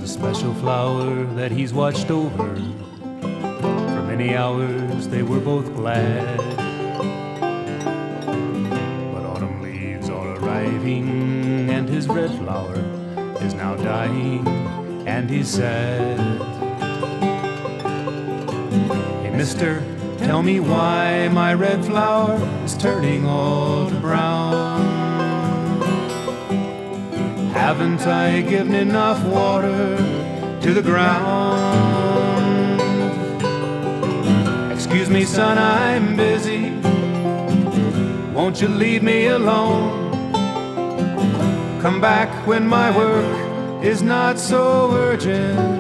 a special flower that he's watched over. For many hours they were both glad. But autumn leaves are arriving, and his red flower is now dying, and he's sad. Hey, mister, tell me why my red flower is turning all to brown. Haven't I given enough water to the ground? Excuse me, son, I'm busy. Won't you leave me alone? Come back when my work is not so urgent.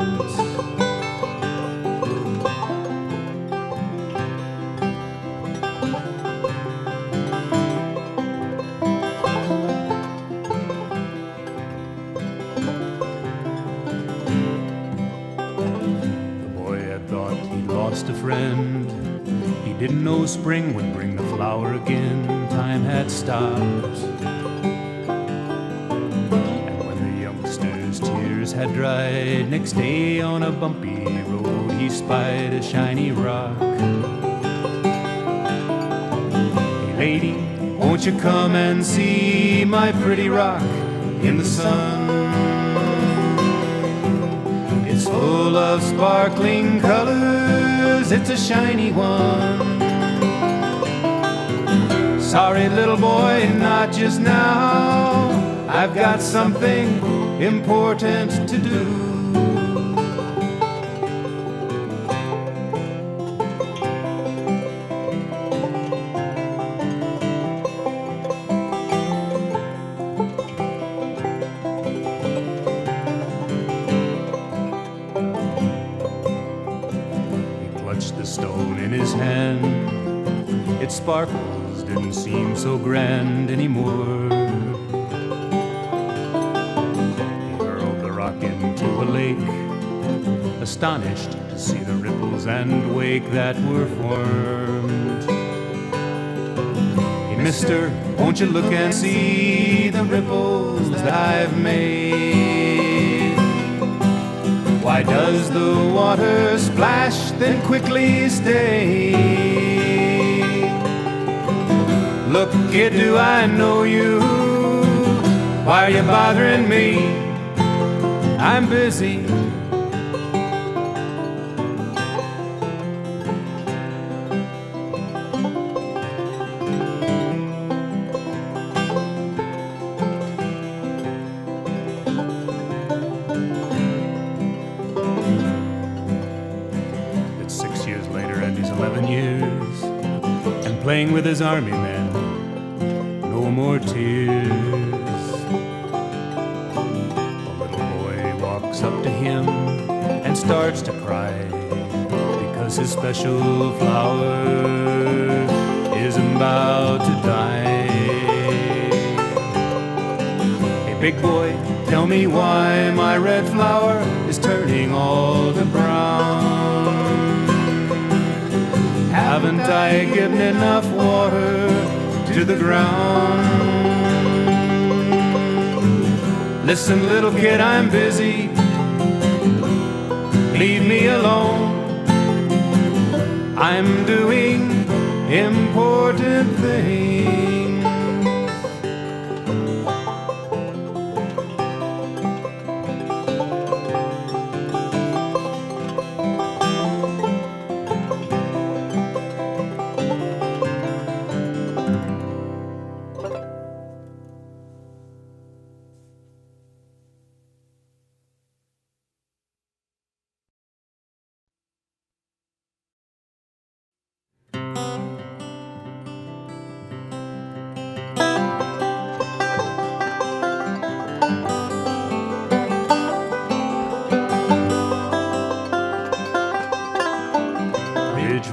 A friend. He didn't know spring would bring the flower again. Time had stopped. And when the youngster's tears had dried, next day on a bumpy road he spied a shiny rock. Hey lady, won't you come and see my pretty rock in the sun? It's full of sparkling colors, it's a shiny one. Sorry little boy, not just now. I've got something important to do. The stone in his hand, its sparkles didn't seem so grand anymore. He hurled the rock into a lake, astonished to see the ripples and wake that were formed. Hey mister, won't you look and see the ripples that I've made? Why does the water splash then quickly stay? Look, kid, do I know you? Why are you bothering me? I'm busy. Playing with his army men, no more tears. A little boy walks up to him and starts to cry, because his special flower is about to die. Hey big boy, tell me why my red flower is turning all to brown. Haven't I given enough water to the ground? Listen, little kid, I'm busy. Leave me alone. I'm doing important things.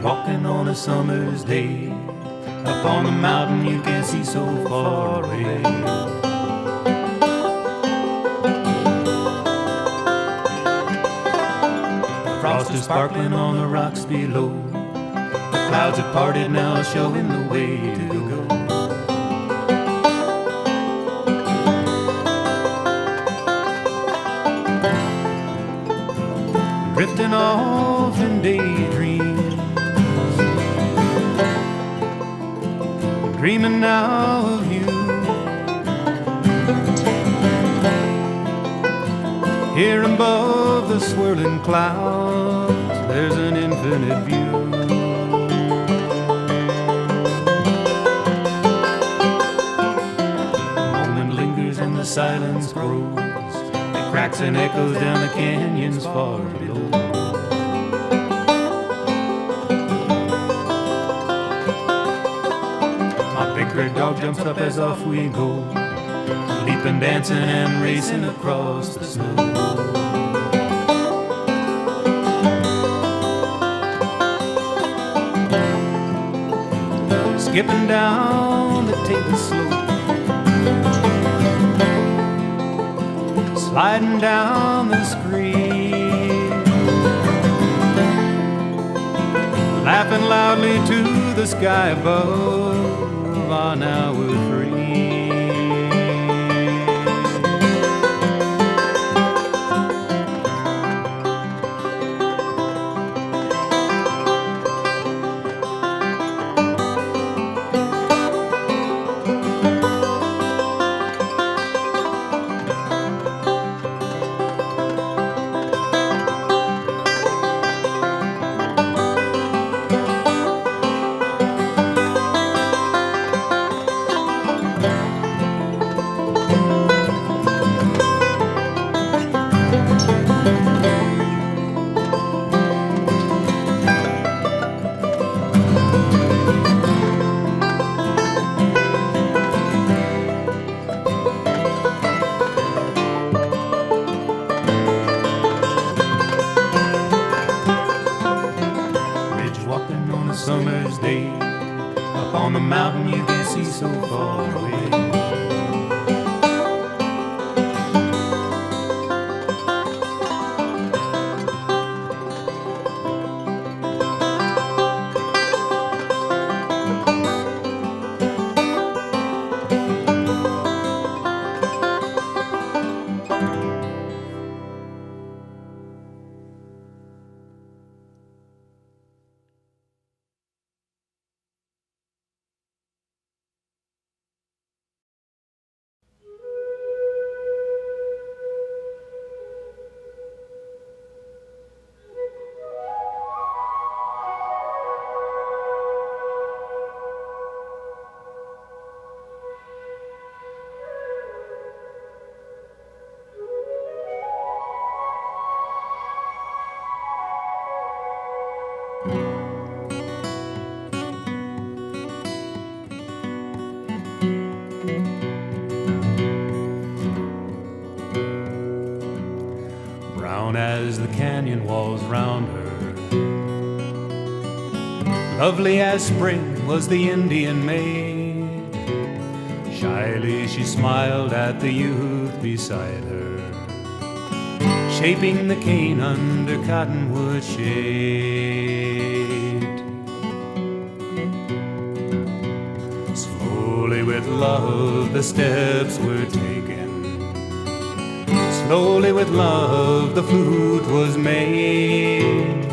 Walking on a summer's day, up on the mountain you can see so far away. The frost is sparkling on the rocks below. The clouds have parted now, showing the way to go. drifting off in daydreams, dreaming now of you. Here above the swirling clouds, there's an infinite view. The moment lingers and the silence grows. It cracks and echoes down the canyons far below. My big red dog jumps up as off we go, leaping, dancing, and racing across the snow. Skipping down the table slope, sliding down the screen, laughing loudly to the sky above. Ah, now we're free. Summer's day, up on the mountain you can see so far away. Brown as the canyon walls round her, lovely as spring was the Indian maid. Shyly she smiled at the youth beside her, shaping the cane under cottonwood shade. Slowly with love the steps were taken, slowly with love the flute was made,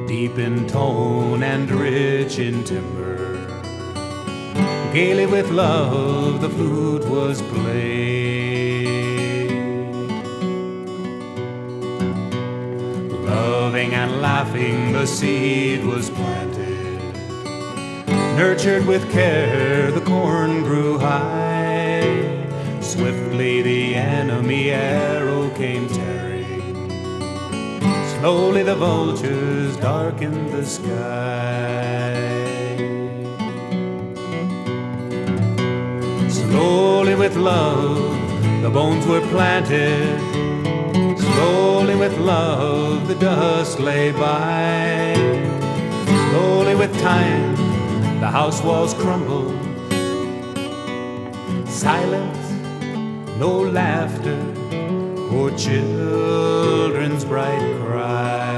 deep in tone and rich in timbre. Gaily with love the flute was played. Loving and laughing the seed was planted, nurtured with care the corn grew high. Swiftly the enemy arrow came tearing, slowly the vultures darkened the sky. Slowly with love the bones were planted, slowly with love the dust lay by. Slowly with time the house walls crumbled, silence, no laughter or children's bright cry.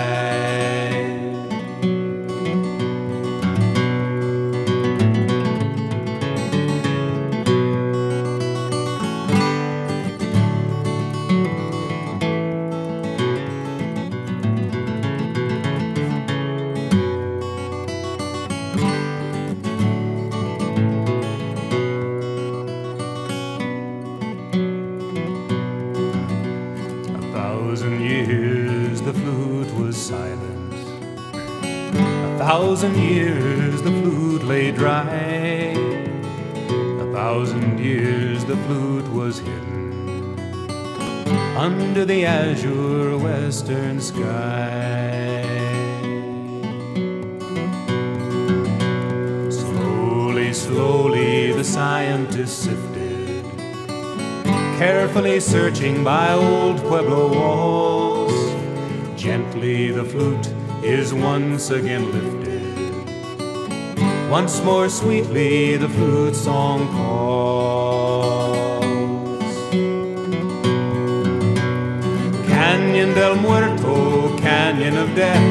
1,000 years the flute was silent. 1,000 years the flute lay dry. 1,000 years the flute was hidden under the azure western sky. Slowly, slowly the scientists sifted, carefully searching by old Pueblo walls. Gently the flute is once again lifted. Once more sweetly the flute song calls. Canyon del Muerto, canyon of death.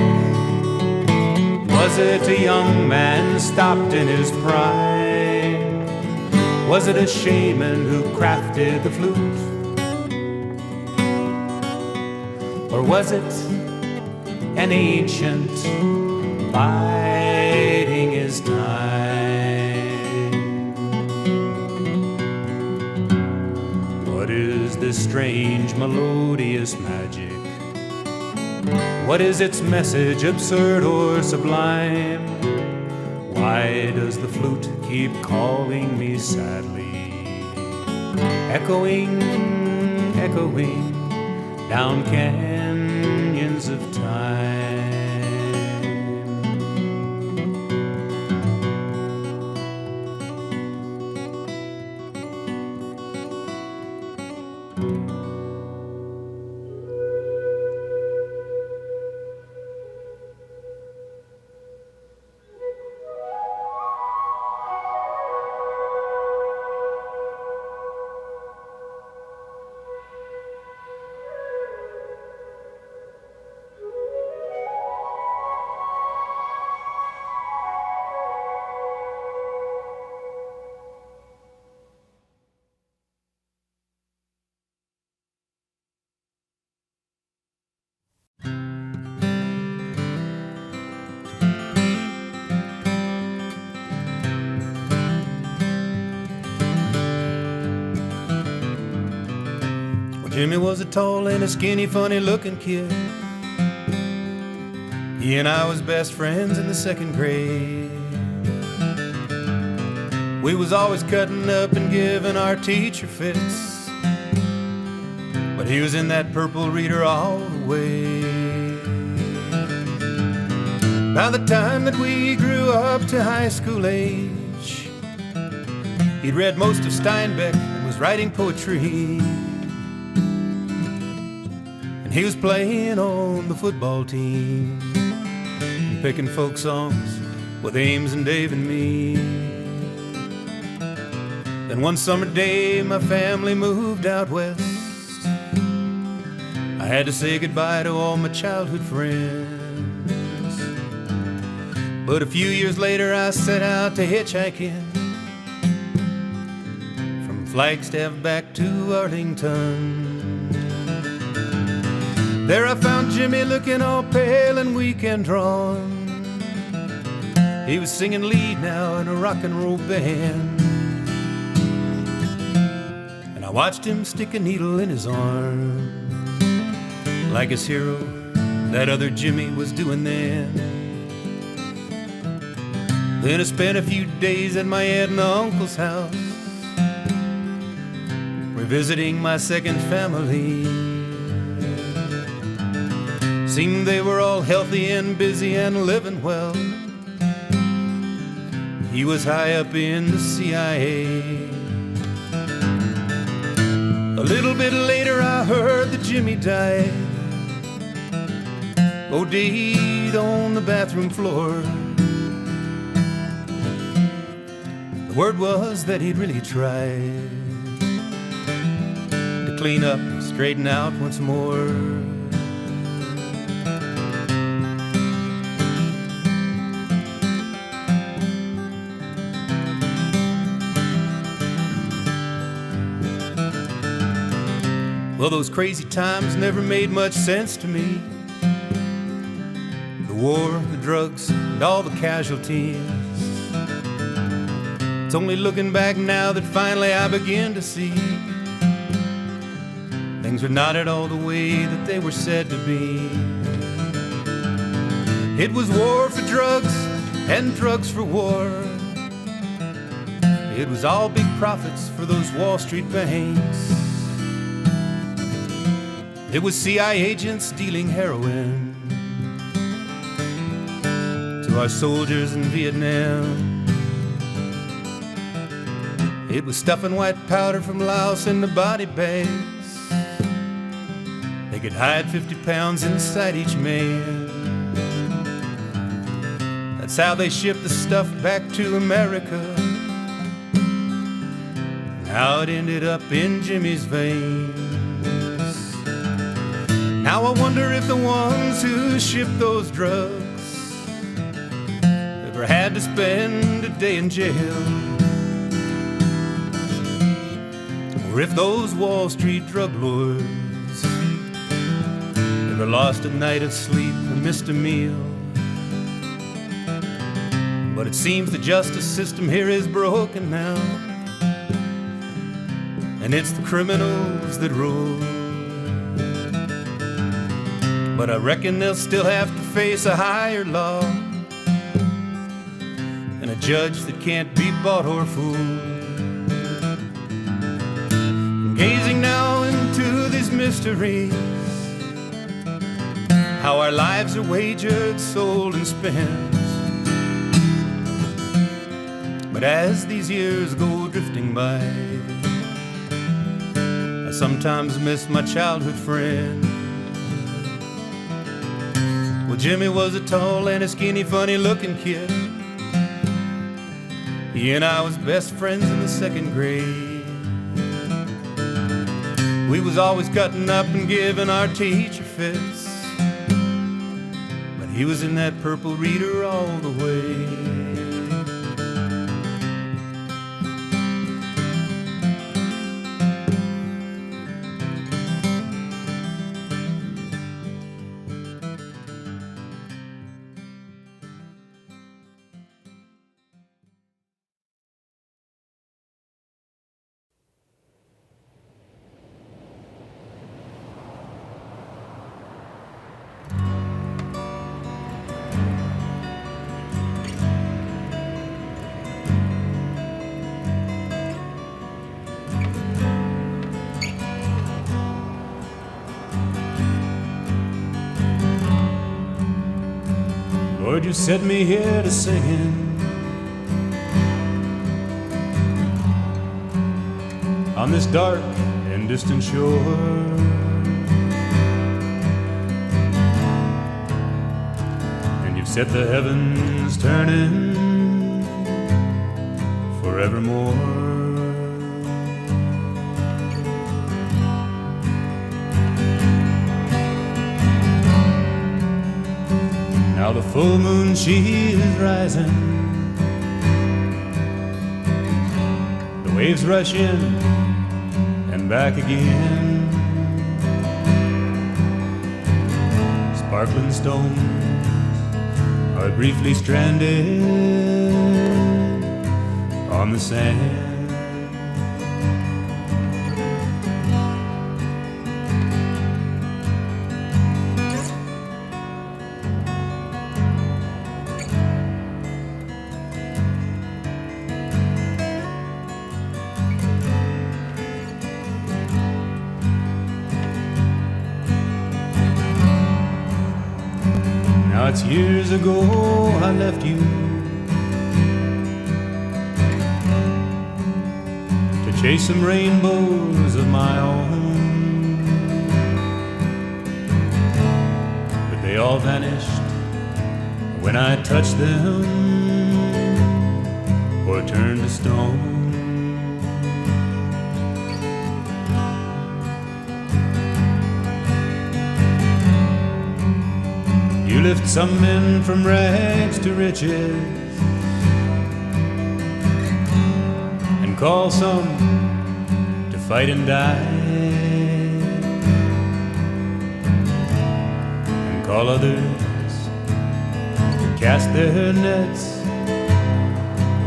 Was it a young man stopped in his prime? Was it a shaman who crafted the flute? Or was it an ancient biding his time? What is this strange melodious magic? What is its message, absurd or sublime? Why does the flute keep calling me sadly? Echoing, echoing down canyons of time. Jimmy was a tall and a skinny, funny-looking kid. He and I was best friends in the second grade. We was always cutting up and giving our teacher fits, but he was in that purple reader all the way. By the time that we grew up to high school age, he'd read most of Steinbeck and was writing poetry. And he was playing on the football team and picking folk songs with Ames and Dave and me. Then one summer day my family moved out west. I had to say goodbye to all my childhood friends. But a few years later I set out to hitchhiking from Flagstaff back to Arlington. There I found Jimmy looking all pale and weak and drawn. He was singing lead now in a rock and roll band. And I watched him stick a needle in his arm, like his hero, that other Jimmy, was doing then. Then I spent a few days at my aunt and uncle's house, revisiting my second family. Seemed they were all healthy and busy and living well. He was high up in the CIA. A little bit later I heard that Jimmy died, OD'd on the bathroom floor. The word was that he'd really tried to clean up, straighten out once more. Well, those crazy times never made much sense to me. The war, the drugs, and all the casualties. It's only looking back now that finally I begin to see things were not at all the way that they were said to be. It was war for drugs and drugs for war. It was all big profits for those Wall Street banks. It was CIA agents dealing heroin to our soldiers in Vietnam. It was stuffing white powder from Laos into body bags. They could hide 50 pounds inside each man. That's how they shipped the stuff back to America. And how it ended up in Jimmy's veins. Now I wonder if the ones who shipped those drugs ever had to spend a day in jail. Or if those Wall Street drug lords ever lost a night of sleep or missed a meal. But it seems the justice system here is broken now, and it's the criminals that rule. But I reckon they'll still have to face a higher law, and a judge that can't be bought or fooled. Gazing now into these mysteries, how our lives are wagered, sold, and spent. But as these years go drifting by, I sometimes miss my childhood friend. Well, Jimmy was a tall and a skinny, funny-looking kid. He and I was best friends in the second grade. We was always cutting up and giving our teacher fits, but he was in that purple reader all the way. Lord, you set me here to singing on this dark and distant shore. And you've set the heavens turning forevermore. Now the full moon, she is rising. The waves rush in and back again. Sparkling stones are briefly stranded on the sand. Now it's years ago I left you to chase some rainbows of my own, but they all vanished when I touched them or turned to stone. You lift some men from rags to riches and call some to fight and die, and call others to cast their nets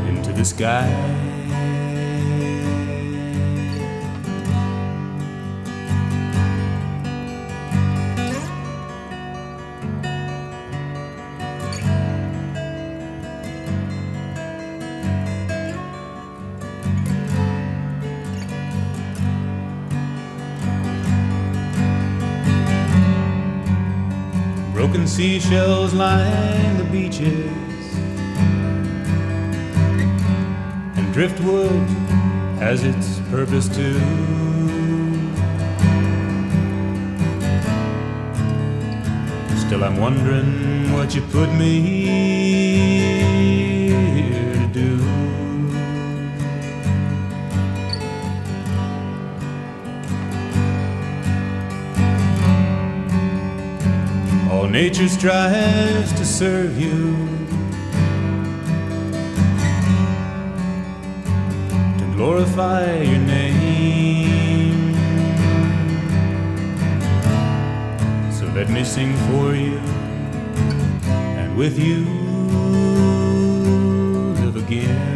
into the sky. broken seashells line the beaches, and driftwood has its purpose too. Still I'm wondering what you put me here to do. All nature strives to serve you, to glorify your name. So let me sing for you, and with you live again.